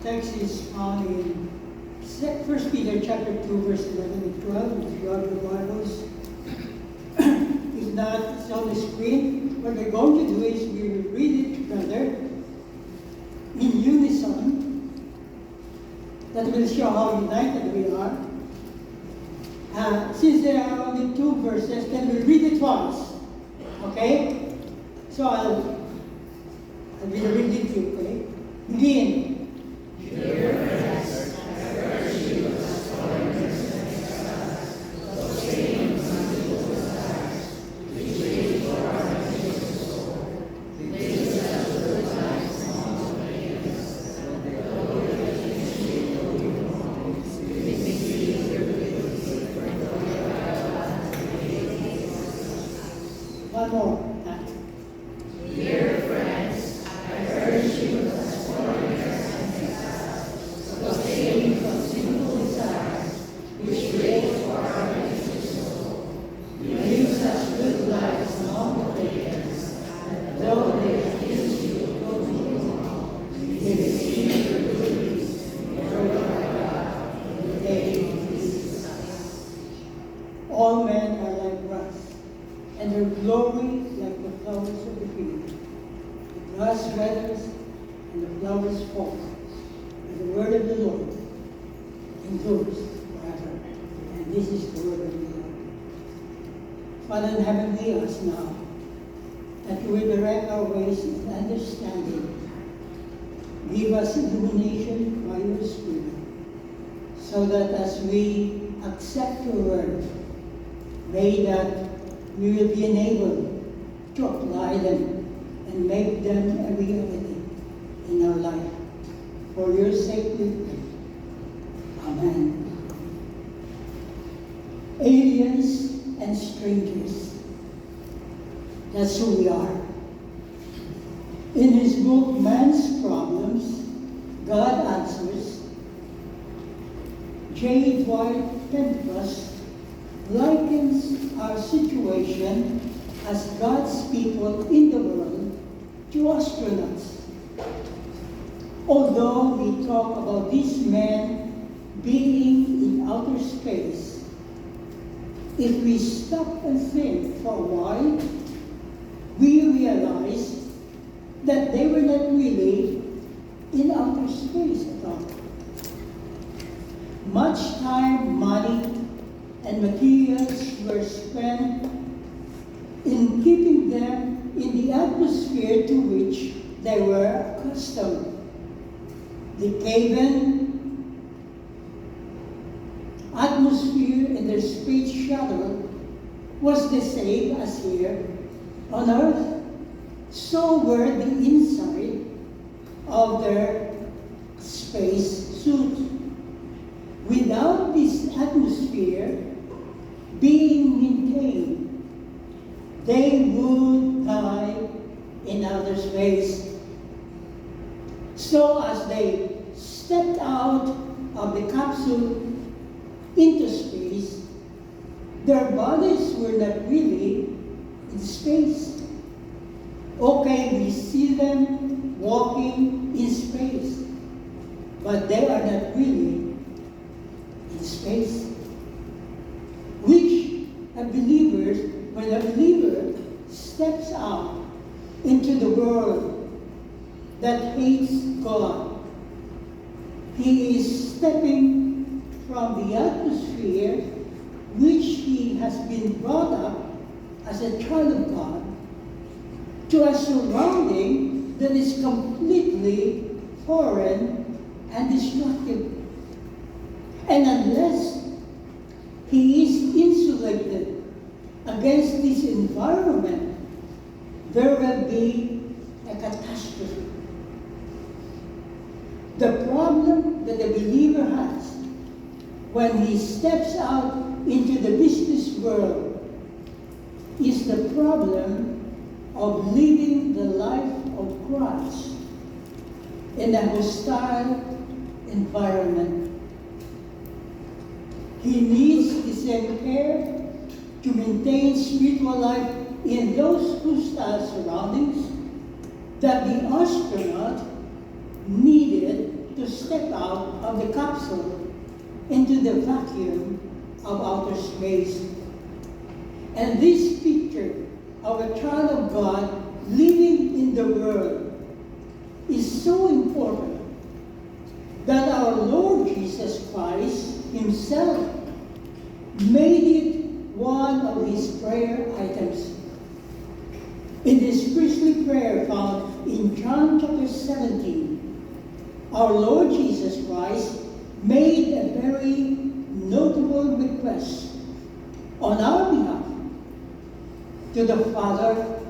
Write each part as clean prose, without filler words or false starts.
text is found in 1 Peter chapter 2, verse 11 and 12. If you have your Bibles, if not, it's on the screen. What we're going to do is we will read it together in unison. That will show how united we are. Since there are only two verses, then we'll read it twice. Okay? So I'll read it to you, okay? Begin. Dear friends, I urge you as foreigners and exiles, abstain from evil desires, which wait for our righteous soul. These are good times among the pagans, though the nation will be wrong. We receive your goodness for the One more. Dear friends, I urge you as foreigners and exiles, abstain from sinful desires, which wait for our righteous soul. You live such good lives among the pagans, and though they accuse you of doing wrong, they receive your goodness before our God in the day of His Son. All men are like grass, and their glory like the flowers of the field. The grass withers, and the flowers fall. But the word of the Lord endures forever. And this is the word of the Lord. Father in heaven, we ask now that you will direct our ways in understanding. Give us illumination by your Spirit, so that as we accept your word, may that we will be enabled to apply them and make them a reality in our life. For your sake we pray. Amen. Aliens and strangers. That's who we are. In his book, Man's Problems, God Answers, J. Dwight Pentecost likens our situation as God's people in the world to astronauts. Although we talk about these men being in outer space, if we stop and think for a while, we realize that they were not really in outer space at all. Much time, money, and materials were spent in keeping them in the atmosphere to which they were accustomed. The Caven atmosphere in their space shuttle was the same as here on Earth. So were the inside of their space suit. Without this atmosphere being maintained, they would die in outer space. So as they stepped out of the capsule into space, their bodies were not really in space. Okay, we see them walking in space, but they are not really in space. Which when a believer steps out into the world that hates God, he is stepping from the atmosphere which he has been brought up as a child of God to a surrounding that is completely foreign and destructive. And unless he is insulated against this environment, there will be a catastrophe. The problem that the believer has when he steps out into the business world is the problem of living the life of Christ in a hostile environment. He needs the same care to maintain spiritual life in those hostile surroundings that the astronaut needed to step step out of the capsule into the vacuum of outer space. And this picture of a child of God living in the world is so important that our Lord Jesus Christ himself made it one of his prayer items. In this priestly prayer found in John chapter 17, our Lord Jesus Christ made a very notable request on our behalf to the Father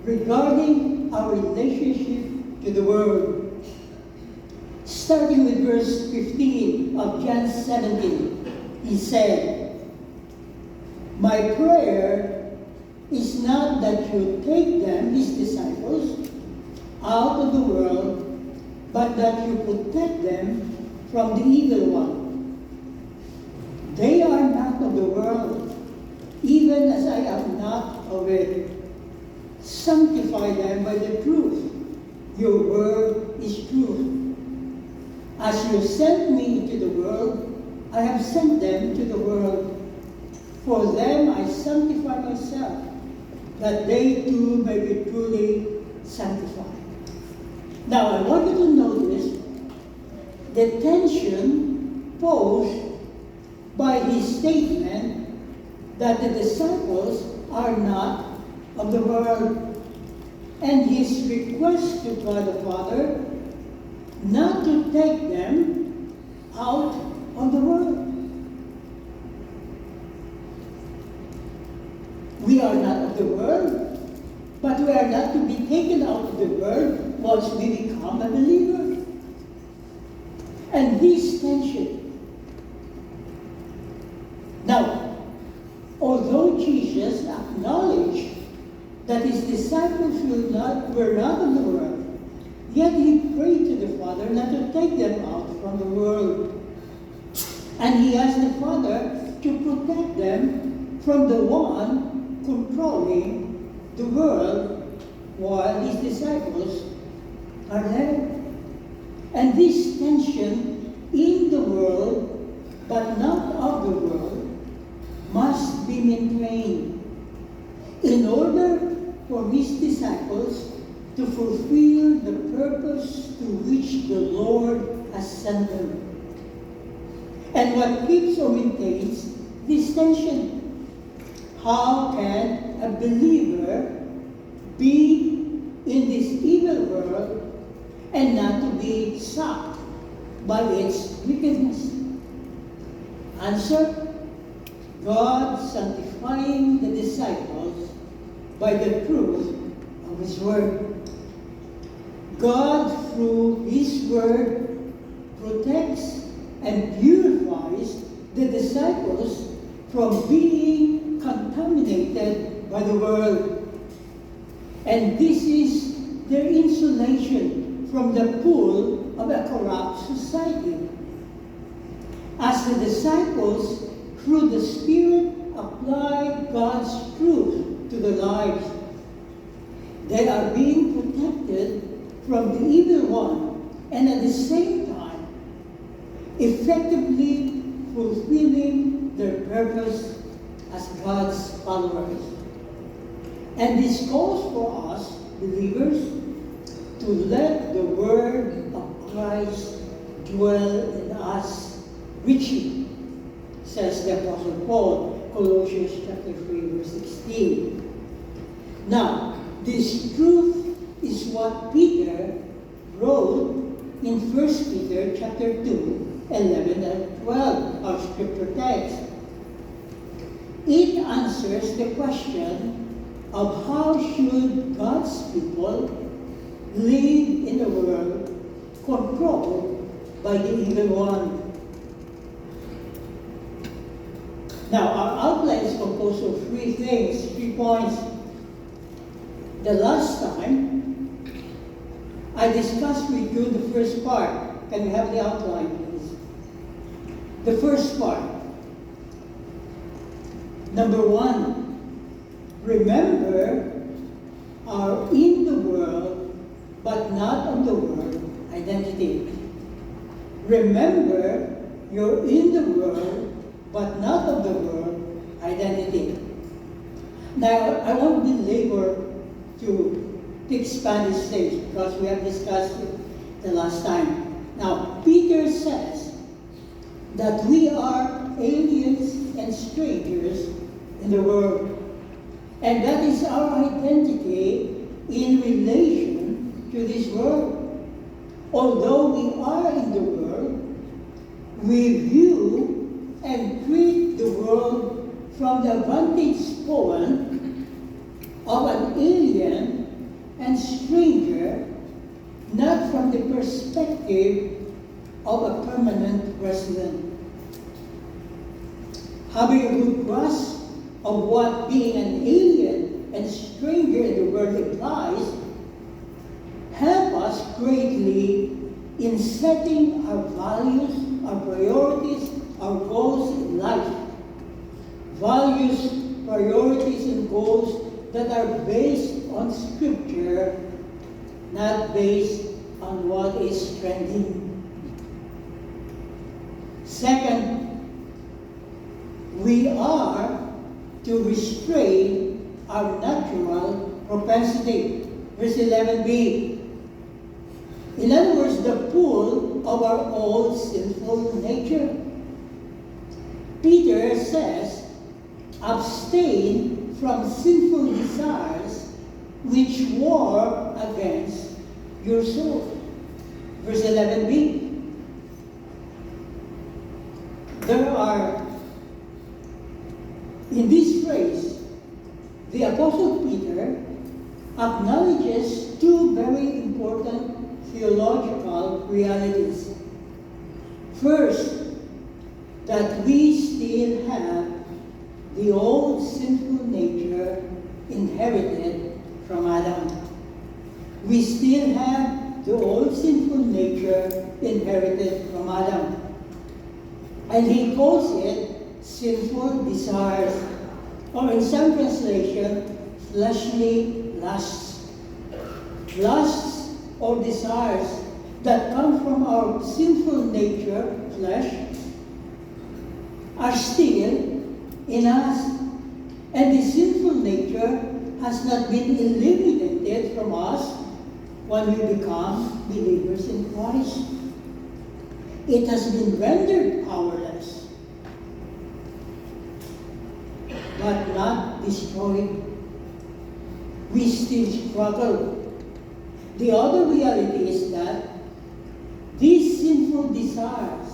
regarding our relationship to the world. Starting with verse 15 of John 17, he said, "My prayer is not that you take them, his disciples, out of the world, but that you protect them from the evil one. They are not of the world, even as I am not of it. Sanctify them by the truth. Your word is truth. As you sent me into the world, I have sent them to the world. For them I sanctify myself, that they too may be truly sanctified." Now I want you to notice the tension posed by his statement that the disciples are not of the world, and his request to God the Father not to take them out of the world. We are not of the world, but we are not to be taken out of the world once we become a believer. And this tension. Now, although Jesus acknowledged that his disciples were not of the world, yet he prayed to the Father not to take them out from the world. And he asked the Father to protect them from the one controlling the world while his disciples are there. And this tension in the world, but not of the world, must be maintained in order for his disciples to fulfill the purpose to which the Lord has sent them. And what keeps or maintains this tension? How can a believer be in this evil world and not to be sucked by its wickedness? Answer: God sanctifying the disciples by the truth of his word. God, through his word, protects and purifies the disciples from being contaminated by the world. And this is their insulation from the pull of a corrupt society. As the disciples, through the Spirit, apply God's truth to their lives, they are being protected from the evil one, and at the same time, effectively fulfilling their purpose as God's followers. And this calls for us, believers, to let the word of Christ dwell in us richly, says the Apostle Paul, Colossians chapter 3, verse 16. Now, this truth is what Peter wrote in 1 Peter chapter 2, 11 and 12, our scripture text. It answers the question of how should God's people live in a world controlled by the evil one. Now, our outline is composed of 3 things, 3 points. The last time, I discussed with you the first part. Can we have the outline, please? The first part. Number 1, remember our in the world, but not of the world identity. Remember, you're in the world, but not of the world identity. Now, I won't belabor to expand this stage because we have discussed it the last time. Now, Peter says that we are aliens and strangers in the world. And that is our identity in relation to this world. Although we are in the world, we view and treat the world from the vantage point of an alien and stranger, not from the perspective of a permanent resident. Having a good grasp of what being an alien and stranger in the world implies help us greatly in setting our values, our priorities, our goals in life. Values, priorities, and goals that are based on Scripture, not based on what is trending. Second, we are to restrain our natural propensity. Verse 11b. In other words, the pull of our old sinful nature. Peter says, abstain from sinful desires which war against your soul. Verse 11b. There are, in this phrase, the Apostle Peter acknowledges two very important theological realities. First, that we still have the old sinful nature inherited from Adam. We still have the old sinful nature inherited from Adam. And he calls it sinful desires, or in some translation, fleshly lusts. Lusts or desires that come from our sinful nature, flesh, are still in us. And the sinful nature has not been eliminated from us when we become believers in Christ. It has been rendered powerless, but not destroyed. We still struggle. The other reality is that these sinful desires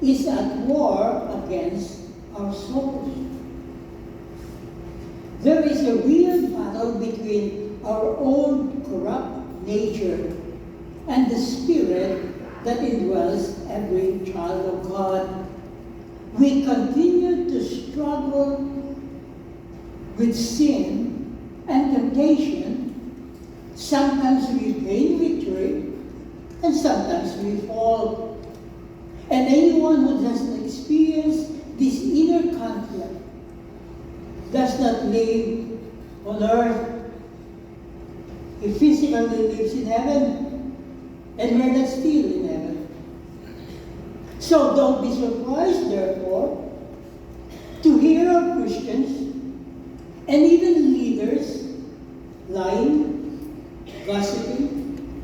is at war against our souls. There is a real battle between our old corrupt nature and the spirit that indwells every child of God. We continue to struggle with sin and temptation. Sometimes we gain victory, and sometimes we fall. And anyone who doesn't experience this inner conflict does not live on earth. He physically lives in heaven, and we're not still in heaven. So don't be surprised, therefore, to hear of Christians and even leaders lying, gossiping,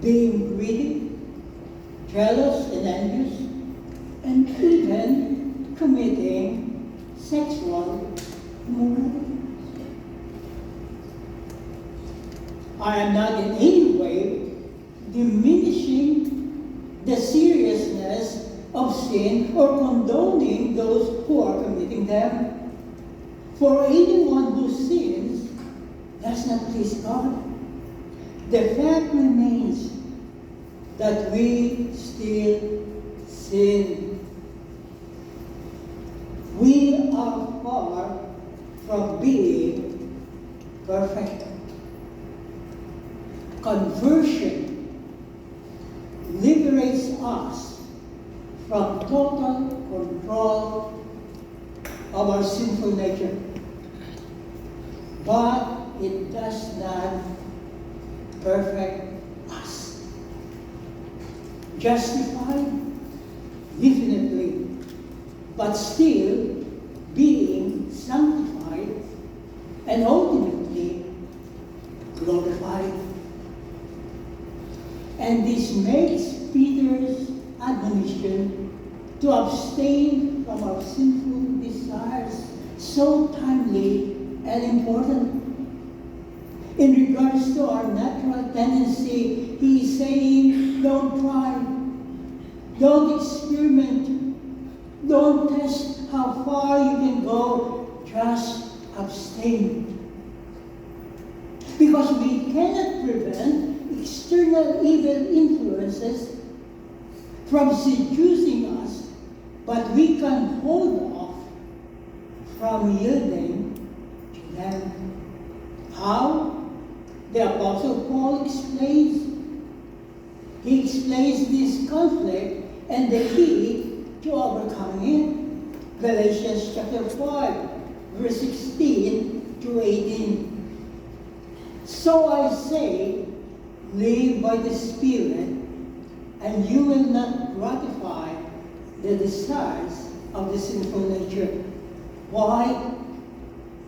being greedy, jealous and envious, and even committing sexual immorality. I am not in any way diminishing the seriousness of sin or condoning those who are committing them. For anyone who sins does not please God. The fact remains that we still sin. We are far from being perfect. Conversion liberates us from total control of our sinful nature. But it does not perfect us. Justified definitely, but still being sanctified and ultimately glorified. And this makes Peter's admonition to abstain from our sinful desires so timely and important. In regards to our natural tendency, he is saying, don't try, don't experiment, don't test how far you can go, just abstain. Because we cannot prevent external evil influences from seducing us, but we can hold off from yielding to them. How? The Apostle Paul explains. He explains this conflict and the key to overcoming it. Galatians chapter 5, verse 16 to 18. So I say, live by the Spirit, and you will not gratify the desires of the sinful nature. Why?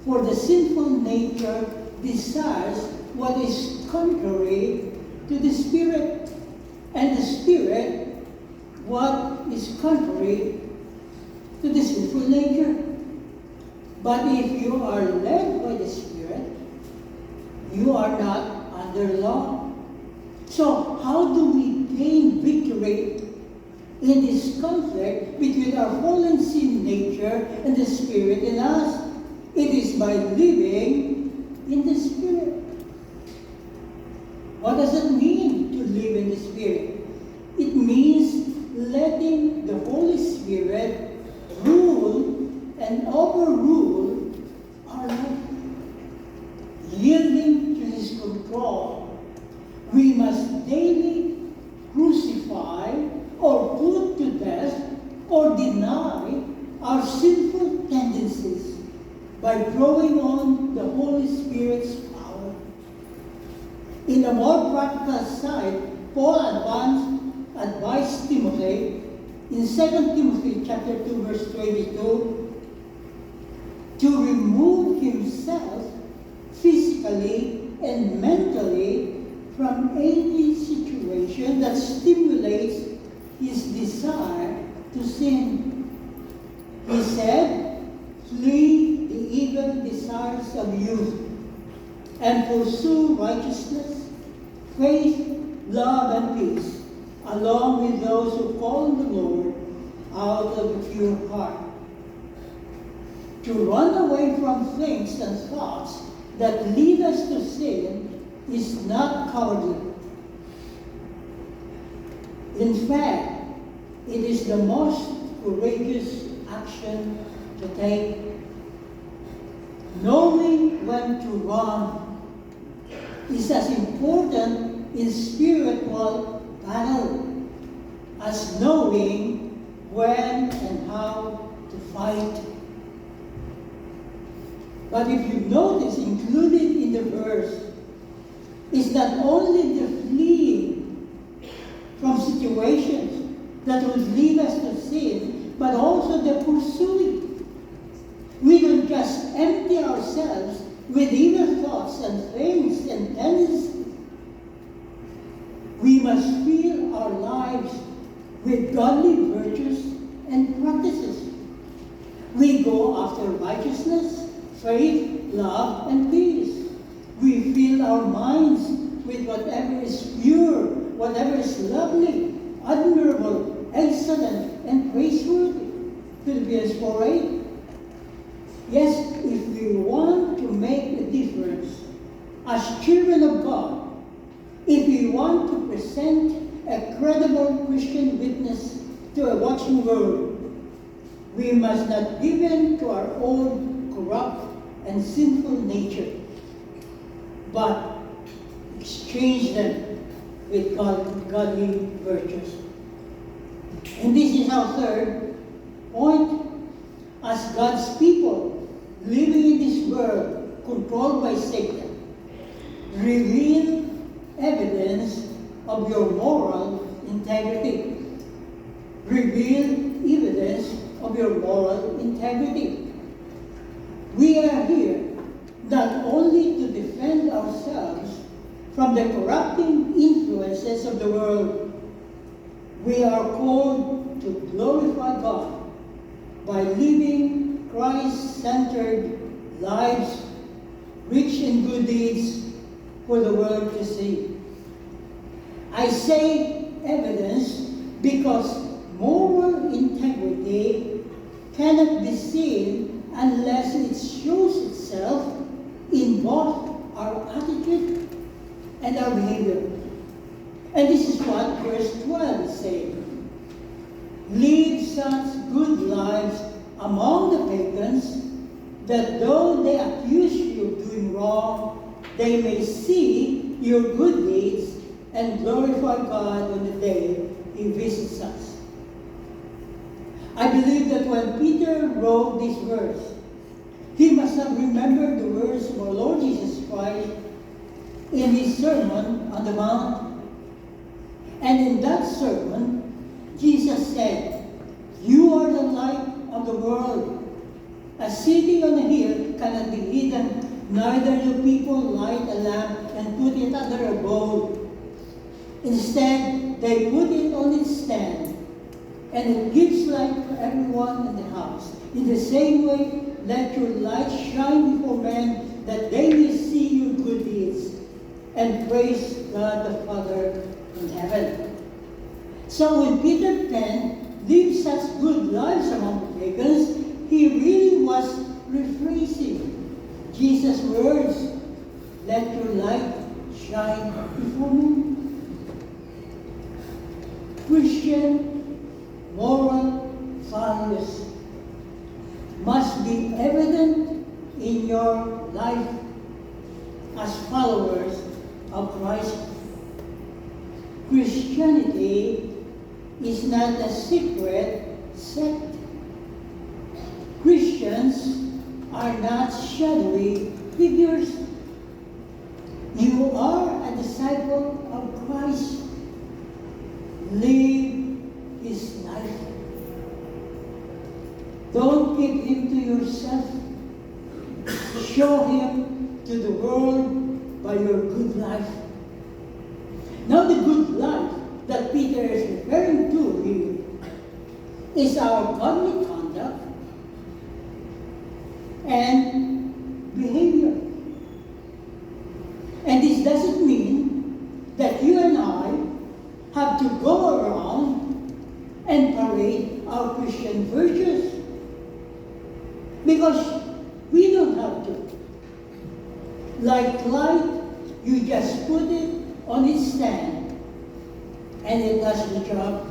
For the sinful nature desires what is contrary to the Spirit, and the Spirit what is contrary to the sinful nature. But if you are led by the Spirit, you are not under law. So how do we gain victory in this conflict between our fallen sin nature and the Spirit in us? It is by living in the Spirit. What does it mean to live in the Spirit? It means letting the Holy Spirit rule and overrule our life. Yielding to His control, we must daily crucify or put to death or deny our sinful tendencies by drawing on the Holy Spirit's power. In a more practical side, Paul advised Timothy in 2 Timothy chapter 2, verse 22, to remove himself physically and mentally from any situation that stimulates his desire to sin. He said, flee the evil desires of youth and pursue righteousness, faith, love, and peace, along with those who call on the Lord out of a pure heart. To run away from things and thoughts that lead us to sin is not cowardly. In fact, it is the most courageous action to take. Knowing when to run is as important in spiritual battle as knowing when and how to fight. But if you notice, included in the verse is not only the fleeing from situations that would lead us to sin, but also the pursuing. We don't just empty ourselves with evil thoughts and things and tendencies. We must fill our lives with godly virtues and practices. We go after righteousness, faith, love, and peace. We fill our minds with whatever is pure, whatever is lovely, admirable, excellent, and praiseworthy. Philippians 4:8. Yes, if we want to make a difference as children of God, if we want to present a credible Christian witness to a watching world, we must not give in to our own corrupt and sinful nature, but exchange them with godly virtues. And this is our third point. As God's people living in this world controlled by Satan, reveal evidence of your moral integrity. reveal evidence of your moral integrity. We are here not only to defend ourselves from the corrupting influences of the world, we are called to glorify God by living Christ-centered lives, rich in good deeds for the world to see. I say evidence because moral integrity cannot be seen unless it shows itself in both our attitude and our behavior. And this is what verse 12 is saying. Live such good lives among the pagans that though they accuse you of doing wrong, they may see your good deeds and glorify God on the day He visits us. I believe that when Peter wrote this verse, he must have remembered the words of our Lord Jesus Christ in His Sermon on the Mount. And in that sermon, Jesus said, "You are the light of the world. A city on a hill cannot be hidden, neither do people light a lamp and put it under a bowl. Instead, they put it on its stand, and it gives light to everyone in the house. In the same way, let your light shine before men, that they may see your good deeds and praise God the Father in heaven." So when Peter penned, "Live such good lives among the pagans," he really was rephrasing Jesus' words, "Let your light shine before men." Christian moral values must be evident in your life as followers of Christ. Christianity is not a secret sect. Christians are not shadowy figures. You are a disciple of Christ. Live His life. Don't keep Him to yourself. Show Him to the world by your good life. Now the good life that Peter is referring to here is our godly conduct and behavior. And this doesn't mean that you and I have to go around and parade our Christian virtues. Because we don't have to. Like light, you just put it on its stand and it does the job.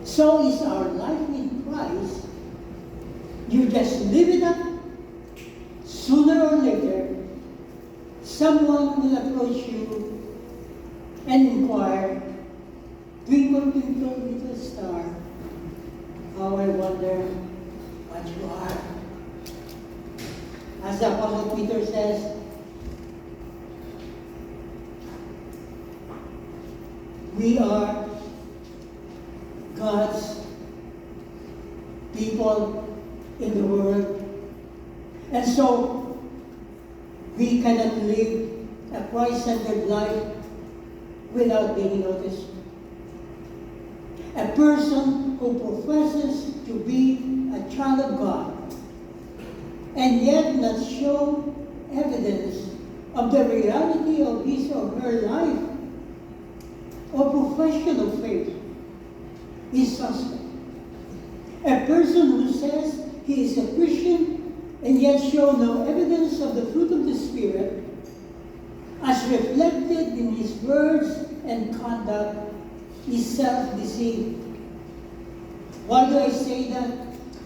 So is our life in Christ. You just live it up. Sooner or later, someone will approach you and inquire, "Twinkle, twinkle, little star, how I wonder what you are." As the Apostle Peter says, we are God's people in the world. And so, we cannot live a Christ-centered life without being noticed. A person who professes to be a child of God and yet not show evidence of the reality of his or her life or profession of faith is suspect. A person who says he is a Christian and yet show no evidence of the fruit of the Spirit as reflected in his words and conduct is self-deceived. Why do I say that?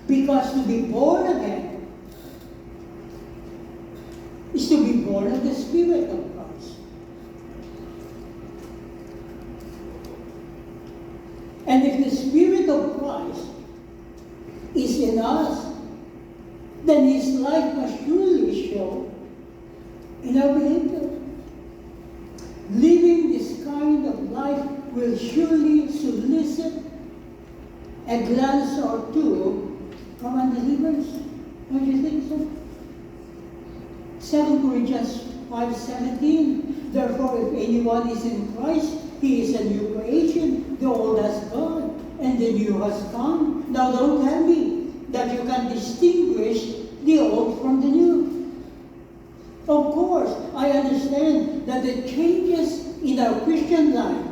Because to be born again is to be born of the Spirit of Christ. And if the Spirit of Christ is in us, then His life must surely show in our behavior. Living this kind of life will surely solicit a glance or two from unbelievers. Don't you think so? 2 Corinthians 5:17. Therefore, if anyone is in Christ, he is a new creation. The old has gone, and the new has come. Now don't tell me that you can distinguish the old from the new. Of course, I understand that the changes in our Christian life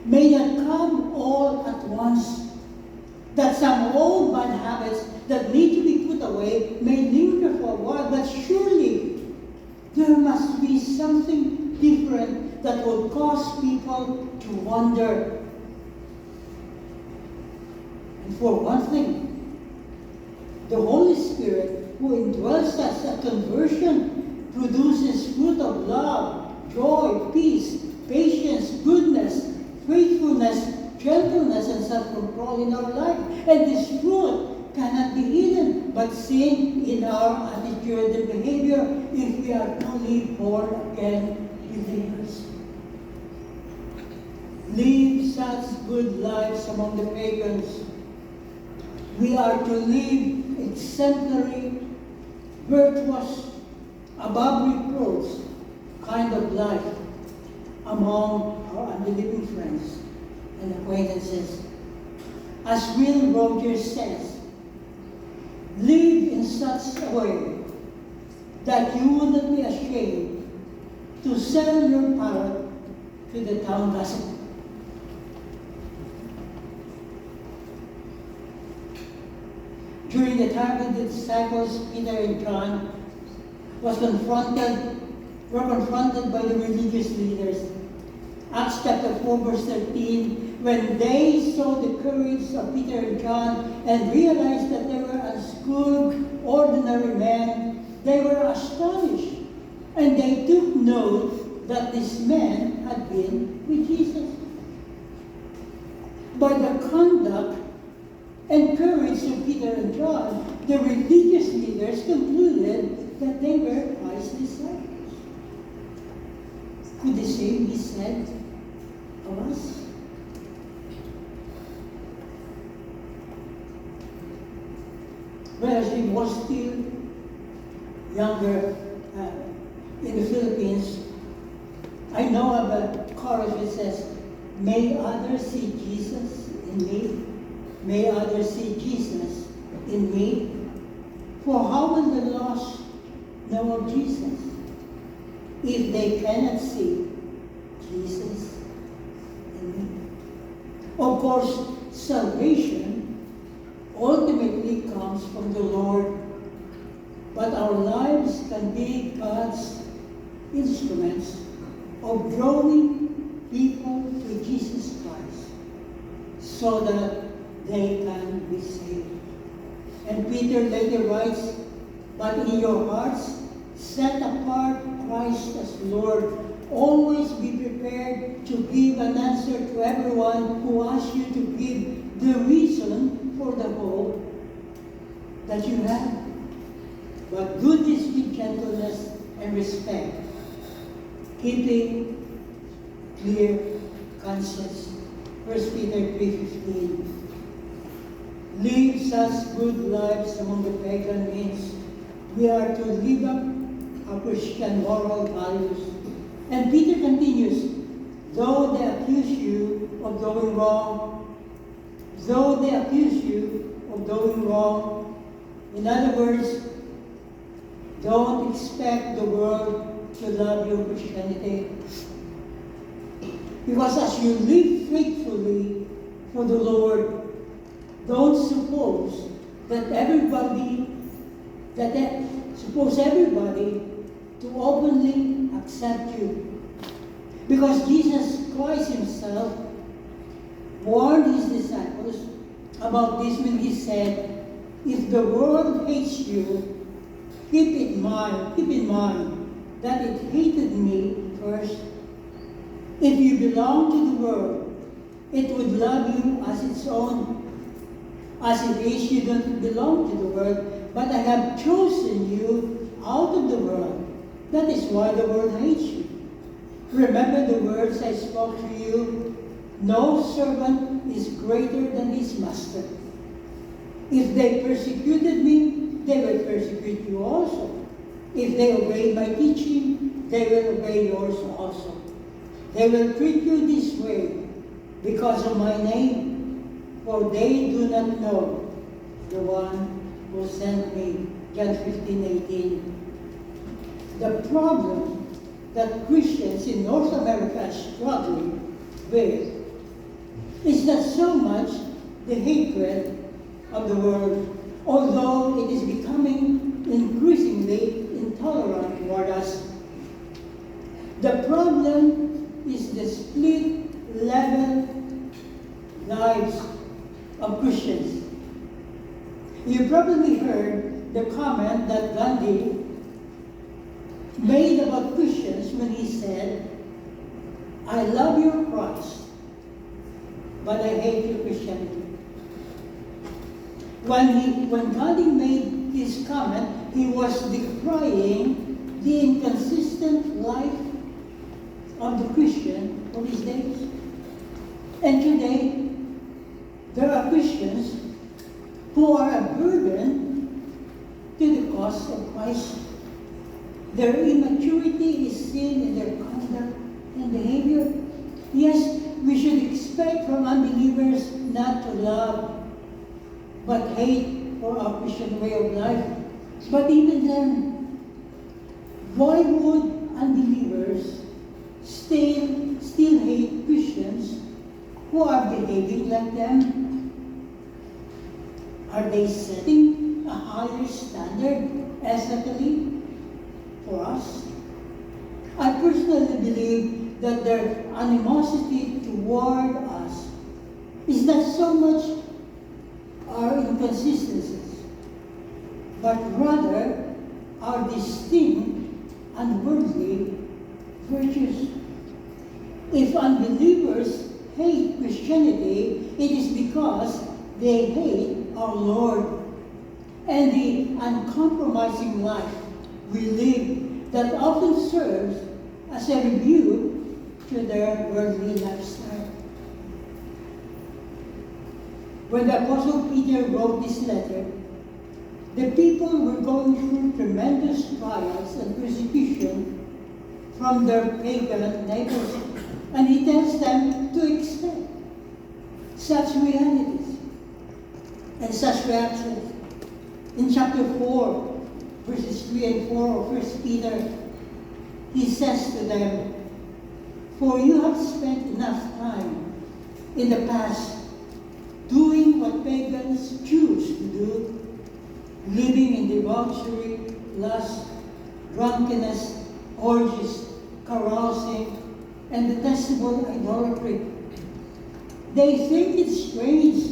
may not come all at once. That some old bad habits that need to be put away may linger for a while, but surely there must be something different that will cause people to wonder. And for one thing, the Holy Spirit who indwells us at conversion produces fruit of love, joy, peace, patience, goodness, faithfulness, gentleness, and self-control in our life. And this fruit cannot be hidden, but seen in our attitude and behavior if we are truly born again believers. Live such good lives among the pagans. We are to live exemplary, virtuous, above reproach kind of life among our unbelieving friends and acquaintances. As Will Rogers says, live in such a way that you will not be ashamed to sell your parrot to the town gossip. During the time when the disciples, Peter and John, were confronted by the religious leaders, Acts chapter 4, verse 13, when they saw the courage of Peter and John and realized that they were unschooled, ordinary men, they were astonished. And they took note that these men had been with Jesus. By the conduct and courage of Peter and John, the religious leaders concluded that they were Christ's disciples. Could the same be said of us? Whereas we were still younger in the Philippines, I know of a chorus which says, "May others see Jesus in me. May others see Jesus in me. For how will the lost know of Jesus if they cannot see Jesus in me?" Of course, salvation ultimately comes from the Lord, but our lives can be God's instruments of drawing people to Jesus Christ so that they can be saved. And Peter later writes, "But in your hearts, set apart Christ as Lord. Always be prepared to give an answer to everyone who asks you to give the reason for the hope that you have. But do this with gentleness and respect, keeping clear conscience." 1 Peter 3:15. Live such good lives among the pagan means we are to live up our Christian moral values. And Peter continues, though they accuse you of doing wrong, in other words, don't expect the world to love your Christianity. Because as you live faithfully for the Lord, don't suppose that everybody to openly accept you. Because Jesus Christ himself warned his disciples about this when he said, "If the world hates you, keep in mind that it hated me first. If you belong to the world, it would love you as its own. As it is, you don't belong to the world, but I have chosen you out of the world. That is why the world hates you. Remember the words I spoke to you No servant is greater than his master. If they persecuted me, they will persecute you also. If they obey my teaching, they will obey yours also. They will treat you this way because of my name, for they do not know the one who sent me. John 15:18. The problem that Christians in North America are struggling with is not so much the hatred of the world, although it is becoming increasingly intolerant toward us. The problem is the split level lives of Christians. You probably heard the comment that Gandhi made about Christians when he said, "I love your Christ, but I hate your Christianity." When Gandhi made this comment, he was decrying the inconsistent life of the Christian of his days. And today, there are Christians who are a burden to the cause of Christ. Their immaturity is seen in their conduct and behavior. Yes, we should expect from unbelievers not to love, but hate for our Christian way of life. But even then, why would unbelievers still hate Christians who are behaving like them? Are they setting a higher standard ethically for us? I personally believe that their animosity toward us is not so much our inconsistencies, but rather our distinct and worldly virtues. If unbelievers hate Christianity, it is because they hate our Lord and the uncompromising life we live that often serves as a rebuke to their worldly lifestyle. When the Apostle Peter wrote this letter, the people were going through tremendous trials and persecution from their pagan neighbors, and he tells them to expect such realities and such reactions. In chapter 4, verses 3 and 4 of 1 Peter, he says to them, "For you have spent enough time in the past doing what pagans choose to do, living in debauchery, lust, drunkenness, orgies, carousing, and detestable idolatry. They think it's strange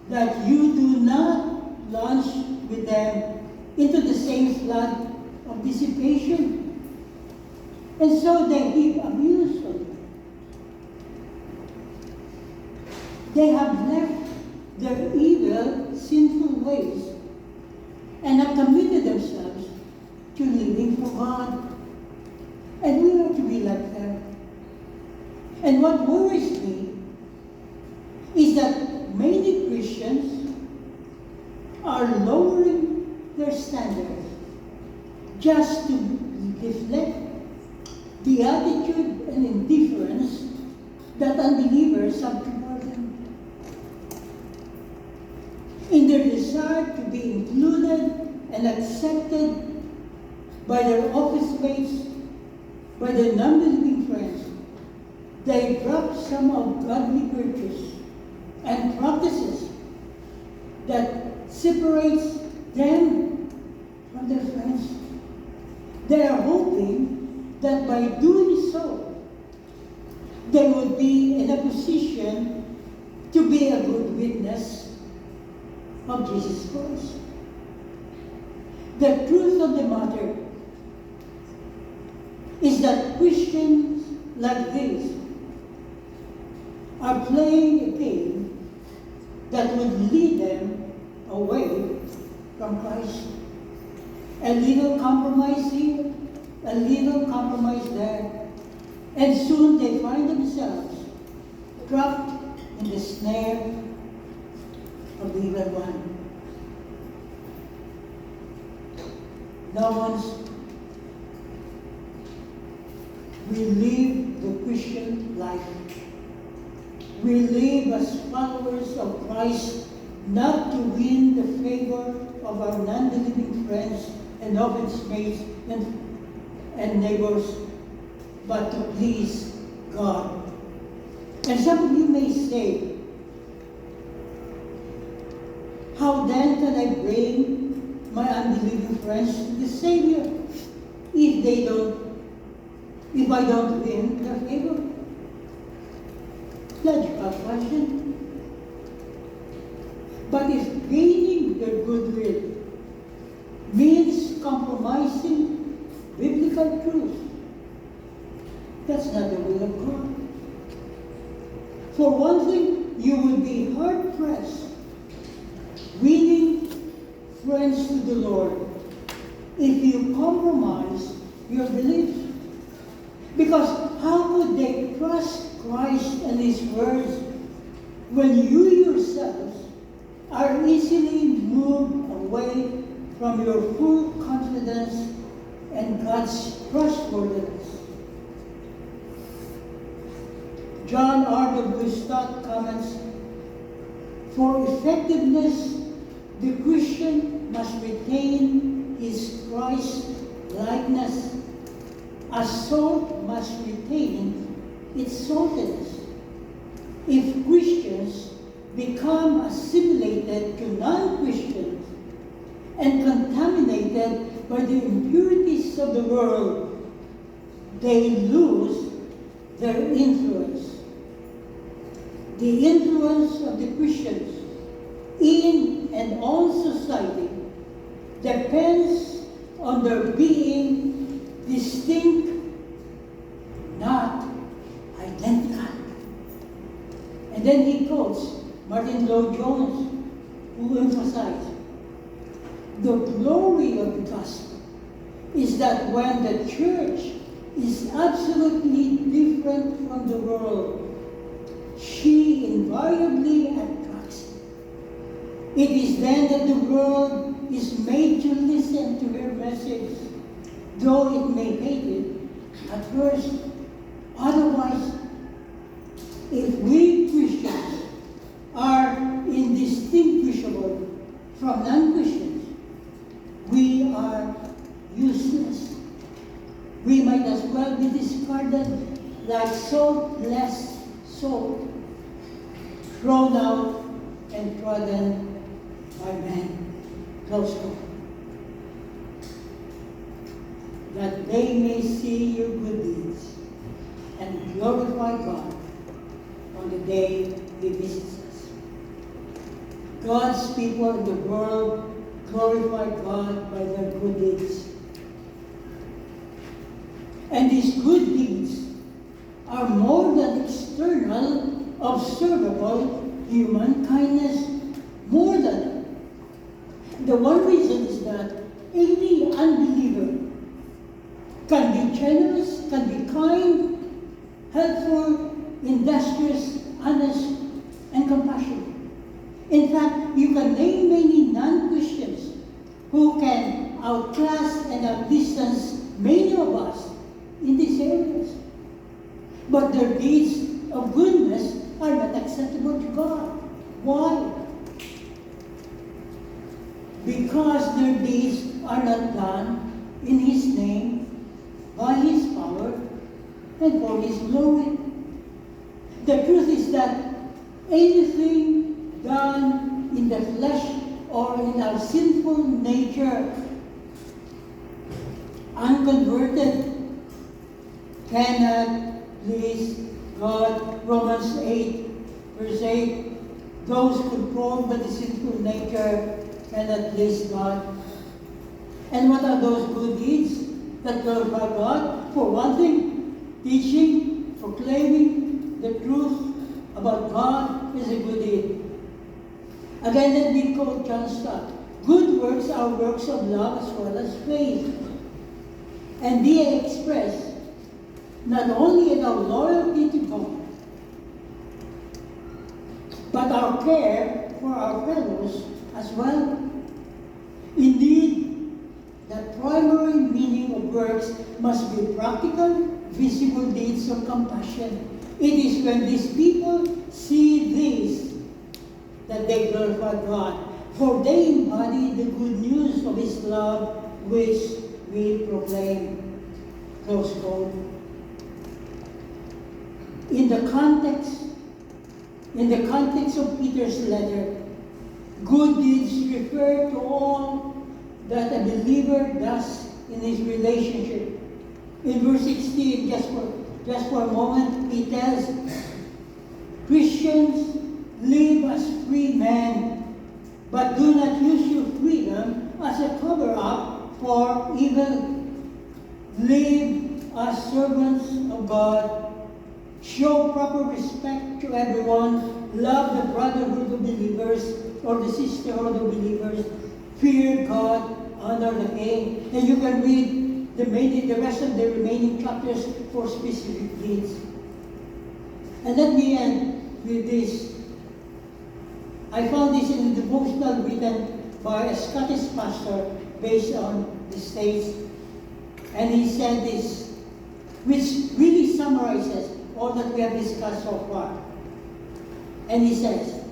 that you do not launch with them into the same flood of dissipation, and so they heap abuse on you. They have left their evil, sinful ways and have committed themselves to living for God. And we are to be like them. And what worries me is that many Christians are lowering their standards just to deflect the attitude and indifference that unbelievers have toward them. In their desire to be included and accepted by their office mates, by their non-believing friends, they drop some of godly virtues and practices that separates them from their friends. They are hoping that by doing so, they will be in a position to be a good witness of Jesus Christ. The truth of the matter is that Christians like these are playing a game that would lead them away from Christ. A little compromise here, a little compromise there, and soon they find themselves trapped in the snare of the evil one. We live the Christian life. We live as followers of Christ, not to win the favor of our non-believing friends and office mates and neighbors, but to please God. And some of you may say, how then can I bring my unbelieving friends to the Savior if I don't win their favor? Logical question. But if gaining their goodwill means compromising biblical truth, that's not the will of God. For one thing, you will be hard-pressed winning friends to the Lord if you compromise your beliefs. Because how could they trust Christ and His words when you yourselves are easily moved away from your full confidence and God's trustworthiness? John R. W. Stott comments, for effectiveness, the Christian must retain his Christ-likeness, as salt must retain its saltiness. If Christians become assimilated to non-Christians and contaminated by the impurities of the world, they lose their influence. The influence of the Christians in and on society depends on their being distinct, not identical. And then he quotes Martin Lloyd-Jones, who emphasized, the glory of the gospel is that when the church is absolutely different from the world, she invariably attracts it. It is then that the world is made to listen to her message, though it may hate it at first. Otherwise, if we Christians are indistinguishable from non-Christians, we are useless. We might as well be discarded like saltless salt, thrown out and trodden by men. Close quote. That they may see your good deeds and glorify God on the day He visits us. God's people in the world glorify God by their good deeds. And these good deeds are more than external, observable human kindness. More than it. The one reason is that any unbeliever can be generous, can be kind, helpful, industrious, honest, and compassionate. In fact, you can name many non-Christians who can outclass and outdistance many of us in these areas. But their deeds of goodness are not acceptable to God. Why? Because their deeds are not done in His name, by His power, and for His glory. The truth is that anything done in the flesh or in our sinful nature, unconverted, cannot please God. Romans 8, verse 8, those controlled by the sinful nature cannot please God. And what are those good deeds that glorify God? For one thing, teaching, proclaiming the truth about God is a good deed. Again, let me quote John Stott. Good works are works of love as well as faith. And they express not only in our loyalty to God, but our care for our fellows as well. Indeed, the primary meaning of works must be practical, visible deeds of compassion. It is when these people see this that they glorify God, for they embody the good news of His love which we proclaim. Close quote. In the context of Peter's letter, good deeds refer to all that a believer does in his relationship. In verse 16, just for a moment, he tells Christians, live as free men, but do not use your freedom as a cover-up for evil. Live as servants of God. Show proper respect to everyone. Love the brotherhood of believers or the sisterhood of believers. Fear God. Honor the king. And you can read the rest of the remaining chapters for specific deeds. And let me end with this. I found this in a devotional written by a Scottish pastor based on the States. And he said this, which really summarizes all that we have discussed so far. And he says,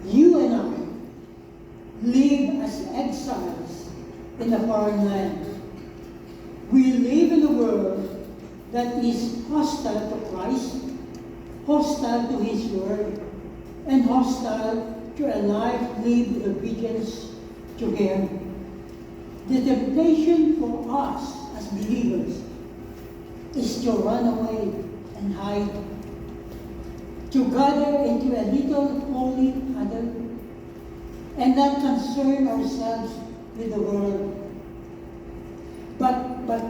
you and I live as exiles in a foreign land. We live in a world that is hostile to Christ, hostile to His Word, and hostile to a life lived in obedience to Him. The temptation for us as believers is to run away and hide, to gather into a little holy huddle, and not concern ourselves with the world. But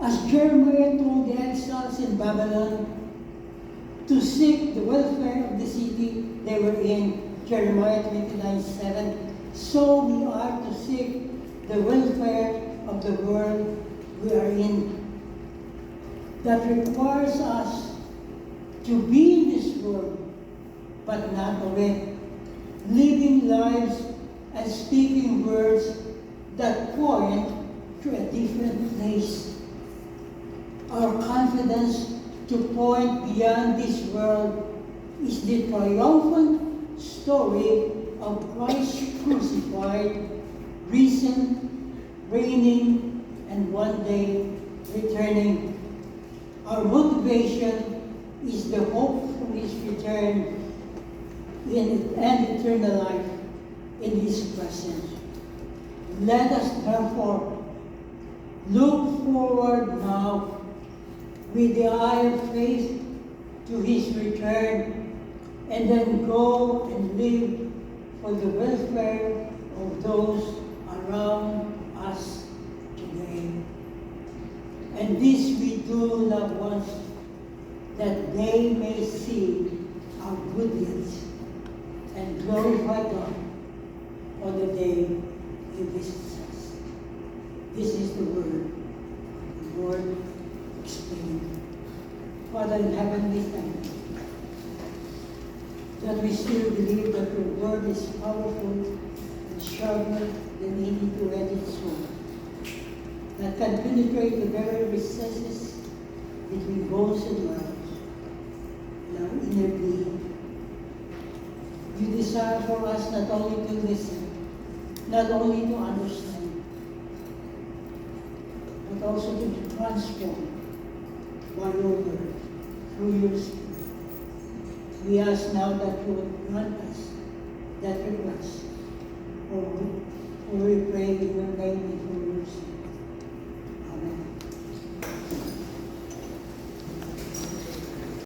as Jeremiah told the exiles in Babylon to seek the welfare of the city they were in, Jeremiah 29:7, so we are to seek the welfare of the world we are in. That requires us to be in this world, but not of it, living lives and speaking words that point to a different place. Our confidence to point beyond this world is the triumphant story of Christ crucified, risen, reigning, and one day returning. Our motivation is the hope for His return and eternal life in His presence. Let us therefore look forward now with the eye of faith to His return, and then go and live for the welfare of those around us today. And this we do, loved ones, that they may see our good deeds and glorify God on the day He visits us. This is the word of the Lord explained. Father in heaven, we thank you that we still believe that your word is powerful and sharper than any two-edged sword, that can penetrate the very recesses between bones and marrow, in our inner being. You desire for us not only to listen, not only to understand, but also to be transformed by your word through your Spirit. We ask now that you would grant us that request, for we pray in your name.